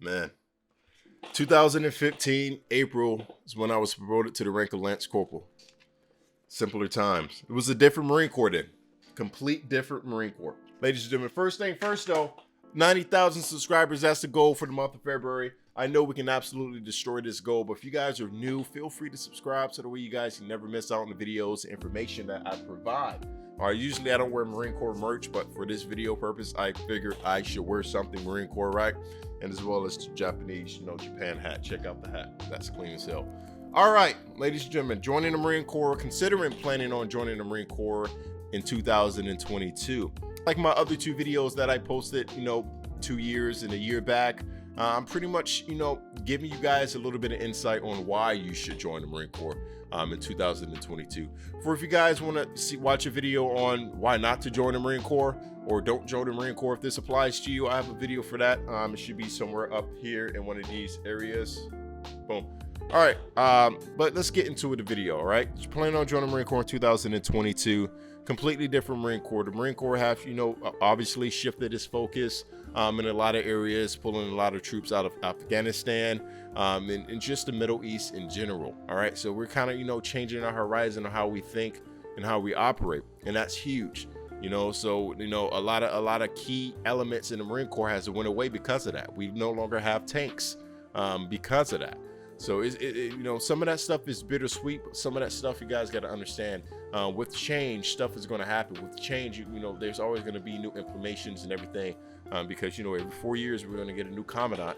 Man, 2015, April is when I was promoted to the rank of Lance Corporal. Simpler times. It was a different Marine Corps then. Complete different Marine Corps. Ladies and gentlemen, first thing first though, 90,000 subscribers, that's the goal for the month of February. I know we can absolutely destroy this goal, but if you guys are new, feel free to subscribe so that way you guys can never miss out on the videos and information that I provide. All right, usually I don't wear Marine Corps merch, but for this video purpose, I figured I should wear something Marine Corps, right? And as well as the Japanese, Japan hat. Check out the hat. That's clean as hell. All right, ladies and gentlemen, joining the Marine Corps, considering planning on joining the Marine Corps in 2022. Like my other two videos that I posted, 2 years and a year back, I'm pretty much, giving you guys a little bit of insight on why you should join the Marine Corps in 2022. For if you guys want to watch a video on why not to join the Marine Corps or don't join the Marine Corps if this applies to you, I have a video for that. It should be somewhere up here in one of these areas. Boom. All right, but let's get into the video, all right? You're planning on joining the Marine Corps in 2022. Completely different Marine Corps. The Marine Corps have, obviously shifted its focus in a lot of areas, pulling a lot of troops out of Afghanistan and just the Middle East in general, all right? So we're kind of, changing our horizon on how we think and how we operate, and that's huge. So a lot of key elements in the Marine Corps has went away because of that. We no longer have tanks because of that. So some of that stuff is bittersweet, but some of that stuff you guys got to understand. With change, stuff is going to happen. With change, there's always going to be new implementations and everything, because every 4 years we're going to get a new commandant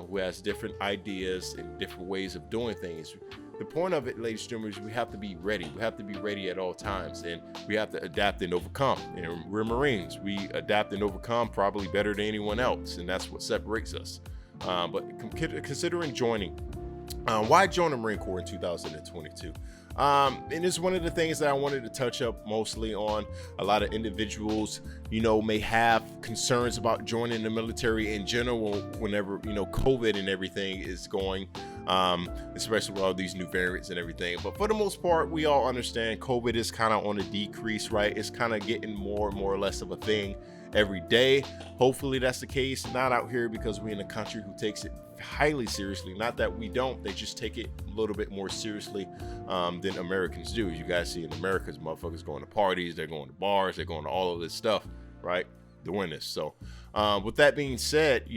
who has different ideas and different ways of doing things. The point of it, ladies and gentlemen, is we have to be ready. We have to be ready at all times, and we have to adapt and overcome. And we're Marines. We adapt and overcome probably better than anyone else, and that's what separates us. But considering joining, why join the Marine Corps in 2022? And it's one of the things that I wanted to touch up mostly on. A lot of individuals, may have concerns about joining the military in general whenever, COVID and everything is going, especially with all these new variants and everything. But for the most part, we all understand COVID is kind of on a decrease, right? It's kind of getting more or less of a thing every day. Hopefully that's the case. Not out here because we're in a country who takes it highly seriously. Not that we don't, they just take it a little bit more seriously than Americans do. You guys see in America, motherfuckers going to parties, they're going to bars, they're going to all of this stuff, right? Doing this. So with that being said,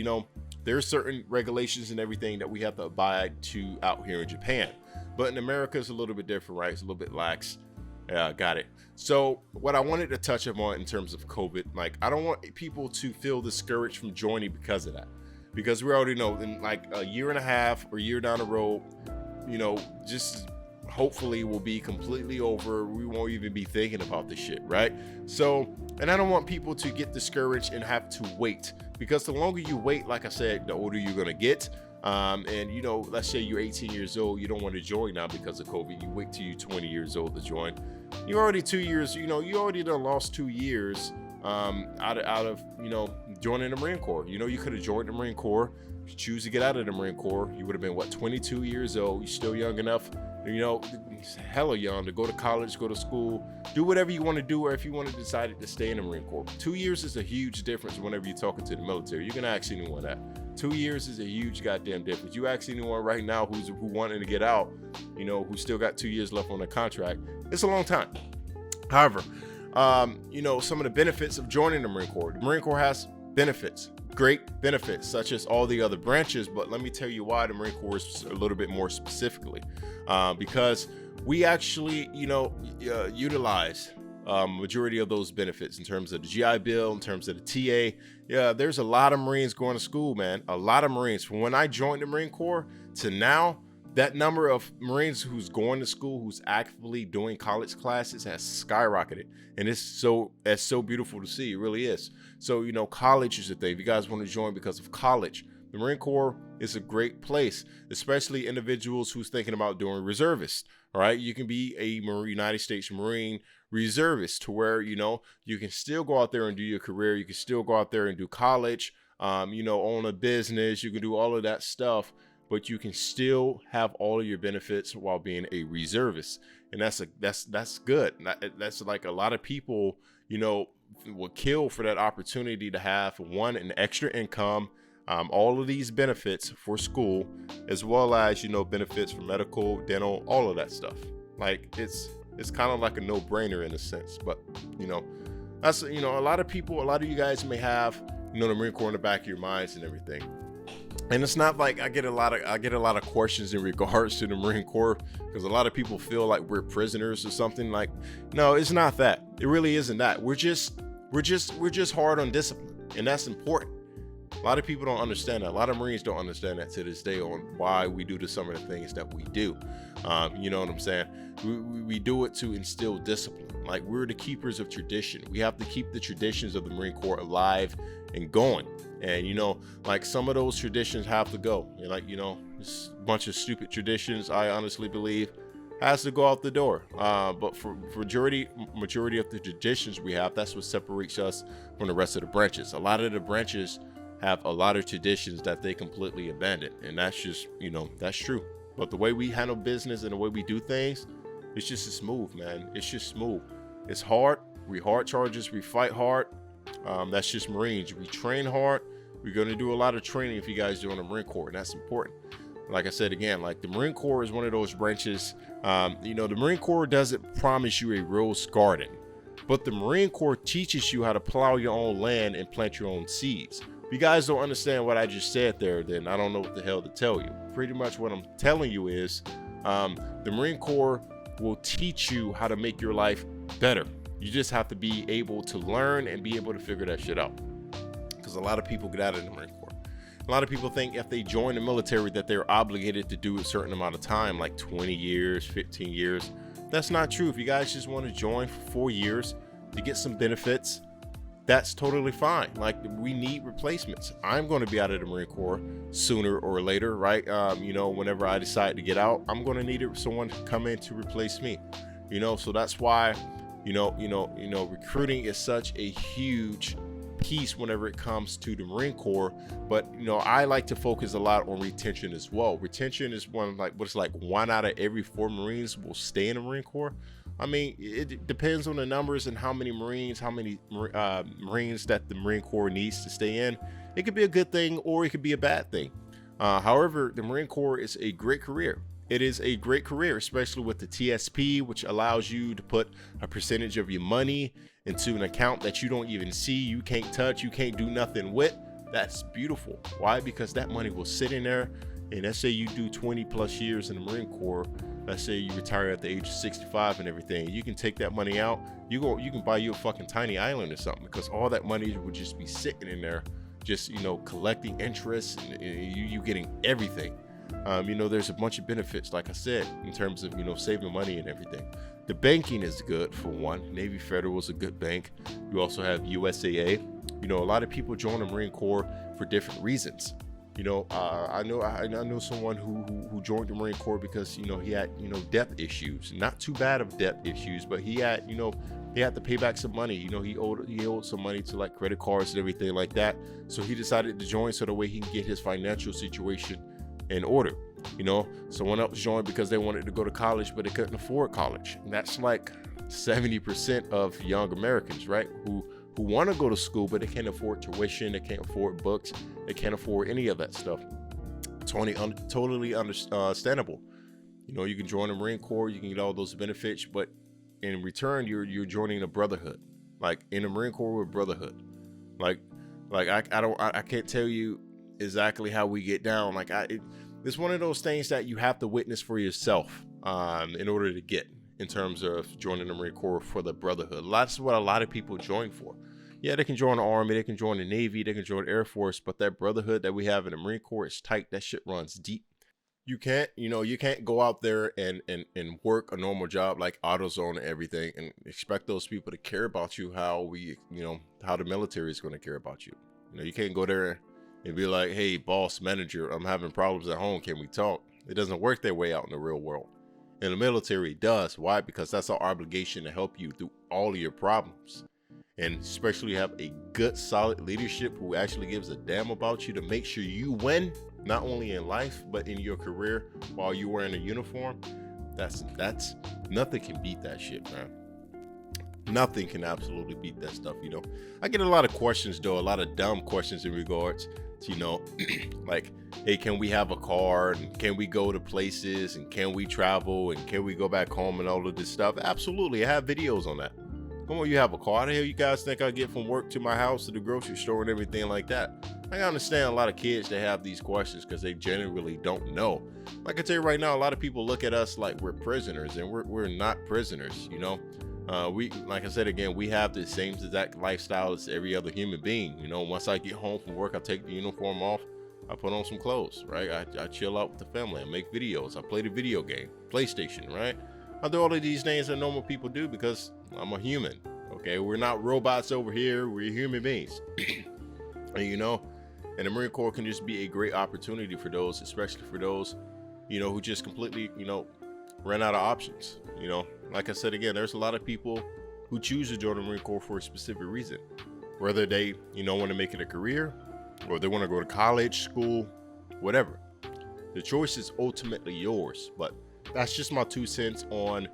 there's certain regulations and everything that we have to abide to out here in Japan. But in America, it's a little bit different, right? It's a little bit lax. Yeah, got it. So what I wanted to touch upon in terms of COVID, I don't want people to feel discouraged from joining because of that. Because we already know in a year and a half or year down the road, just hopefully will be completely over. We won't even be thinking about this shit, right? So, and I don't want people to get discouraged and have to wait, because the longer you wait, like I said, the older you're gonna get. And let's say you're 18 years old, you don't want to join now because of COVID. You wait till you're 20 years old to join. You're already 2 years, you already done lost 2 years out of joining the Marine Corps. You could have joined the Marine Corps. If you choose to get out of the Marine Corps, you would have been 22 years old. You're still young enough, hella young to go to college, go to school, do whatever you want to do, or if you want to decide to stay in the Marine Corps. 2 years is a huge difference whenever you're talking to the military. You can ask anyone that. 2 years is a huge goddamn difference. You ask anyone right now who wanting to get out, who still got 2 years left on the contract, it's a long time. However, some of the benefits of joining the Marine Corps. The Marine Corps has benefits, great benefits, such as all the other branches. But let me tell you why the Marine Corps is a little bit more specifically, because we actually, utilize majority of those benefits in terms of the GI Bill, in terms of the TA. Yeah, there's a lot of Marines going to school, man. A lot of Marines. From when I joined the Marine Corps to now, that number of Marines who's going to school, who's actively doing college classes, has skyrocketed. And it's so beautiful to see. It really is. So, college is the thing. If you guys want to join because of college, the Marine Corps is a great place, especially individuals who's thinking about doing reservist. All right. You can be a United States Marine reservist to where, you can still go out there and do your career. You can still go out there and do college, own a business. You can do all of that stuff, but you can still have all of your benefits while being a reservist. And that's good. That's like a lot of people, will kill for that opportunity to have, one, an extra income, All of these benefits for school, as well as, benefits for medical, dental, all of that stuff. Like it's kind of like a no-brainer in a sense, but that's, a lot of you guys may have, the Marine Corps in the back of your minds and everything. And it's not like I get a lot of questions in regards to the Marine Corps, because a lot of people feel like we're prisoners or something. Like, no, it's not that. It really isn't that. We're just hard on discipline, and that's important. A lot of people don't understand that. A lot of Marines don't understand that to this day on why we do some of the things that we do. You know what I'm saying? We do it to instill discipline. Like, we're the keepers of tradition. We have to keep the traditions of the Marine Corps alive and going. And, like, some of those traditions have to go. And, like, this bunch of stupid traditions, I honestly believe, has to go out the door. But for majority of the traditions we have, that's what separates us from the rest of the branches. A lot of the branches have a lot of traditions that they completely abandon, and that's just, that's true. But the way we handle business and the way we do things, it's just smooth, man. It's just smooth. It's hard. We hard chargers. We fight hard. That's just Marines. We train hard. We're going to do a lot of training if you guys do in the Marine Corps, and that's important. Like I said again, like the Marine Corps is one of those branches. The Marine Corps doesn't promise you a rose garden, but the Marine Corps teaches you how to plow your own land and plant your own seeds. If you guys don't understand what I just said there, then I don't know what the hell to tell you. Pretty much what I'm telling you is the Marine Corps will teach you how to make your life better. You just have to be able to learn and be able to figure that shit out. Because a lot of people get out of the Marine Corps. A lot of people think if they join the military that they're obligated to do a certain amount of time, like 20 years, 15 years. That's not true. If you guys just want to join for 4 years to get some benefits, that's totally fine. Like, we need replacements. I'm going to be out of the Marine Corps sooner or later, right? Whenever I decide to get out, I'm going to need someone to come in to replace me. So that's why, recruiting is such a huge piece whenever it comes to the Marine Corps. But I like to focus a lot on retention as well. Retention is one out of every 4 Marines will stay in the Marine Corps. I mean, it depends on the numbers and how many Marines that the Marine Corps needs to stay in. It could be a good thing or it could be a bad thing. However, the Marine Corps is a great career. It is a great career, especially with the TSP, which allows you to put a percentage of your money into an account that you don't even see, you can't touch, you can't do nothing with. That's beautiful. Why? Because that money will sit in there. And let's say you do 20 plus years in the Marine Corps. Let's say you retire at the age of 65 and everything. You can take that money out. You can buy you a fucking tiny island or something, because all that money would just be sitting in there, just collecting interest and you getting everything. There's a bunch of benefits, like I said, in terms of saving money and everything. The banking is good for one. Navy Federal is a good bank. You also have USAA. A lot of people join the Marine Corps for different reasons. I know someone who joined the Marine Corps because he had debt issues. Not too bad of debt issues, but he had to pay back some money. He owed some money to like credit cards and everything like that. So he decided to join so the way he can get his financial situation in order. Someone else joined because they wanted to go to college, but they couldn't afford college. And that's like 70% of young Americans, right? Who want to go to school, but they can't afford tuition, they can't afford books, they can't afford any of that stuff. Totally understandable. You can join the Marine Corps, you can get all those benefits, but in return, you're joining a brotherhood. Like, in the Marine Corps, we're a brotherhood. I can't tell you exactly how we get down. It's one of those things that you have to witness for yourself in order to get, in terms of joining the Marine Corps, for the brotherhood. That's what a lot of people join for. Yeah, they can join the Army, they can join the Navy, they can join the Air Force, but that brotherhood that we have in the Marine Corps is tight. That shit runs deep. You can't go out there and work a normal job like AutoZone and everything and expect those people to care about you how the military is going to care about you. You can't go there and be like, hey, boss, manager, I'm having problems at home, can we talk? It doesn't work that way out in the real world. In the military, it does. Why? Because that's our obligation to help you through all of your problems. And especially have a good, solid leadership who actually gives a damn about you to make sure you win, not only in life, but in your career while you're wearing a uniform. That's nothing can beat that shit, man. Nothing can absolutely beat that stuff, you know. I get a lot of questions though, a lot of dumb questions in regards to, you know, like, hey, can we have a car, and can we go to places, and can we travel, and can we go back home, and all of this stuff. Absolutely, I have videos on that. Come on, you have a car? How the hell you guys think I get from work to my house to the grocery store and everything like that? I understand a lot of kids that have these questions because they generally don't know. Like I tell you right now, a lot of people look at us like we're prisoners, and we're not prisoners, you know. We, like I said again, we have the same exact lifestyle as every other human being. You know, once I get home from work, I take the uniform off, I put on some clothes, right? I chill out with the family, I make videos, I play the video game, PlayStation, right? I do all of these things that normal people do because I'm a human. Okay, we're not robots over here, we're human beings. And you know, and the Marine Corps can just be a great opportunity for those, especially for those, you know, who just completely, you know, ran out of options. You know, like I said again, there's a lot of people who choose to join the Marine Corps for a specific reason, whether they, you know, want to make it a career, or they want to go to college, school, whatever. The choice is ultimately yours, but that's just my 2 cents on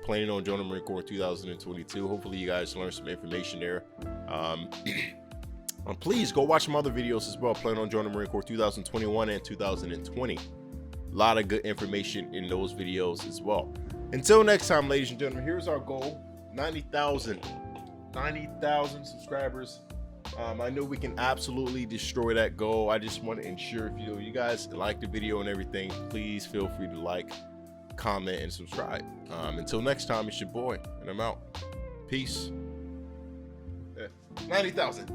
planning on joining the Marine Corps in 2022. Hopefully you guys learned some information there. Please go watch some other videos as well. Planning on joining the Marine Corps 2021 and 2020. A lot of good information in those videos as well. Until next time, ladies and gentlemen, here's our goal: 90,000 subscribers. I know we can absolutely destroy that goal. I just want to ensure, if you guys like the video and everything, please feel free to like, comment, and subscribe. Until next time, it's your boy, and I'm out. Peace. 90,000.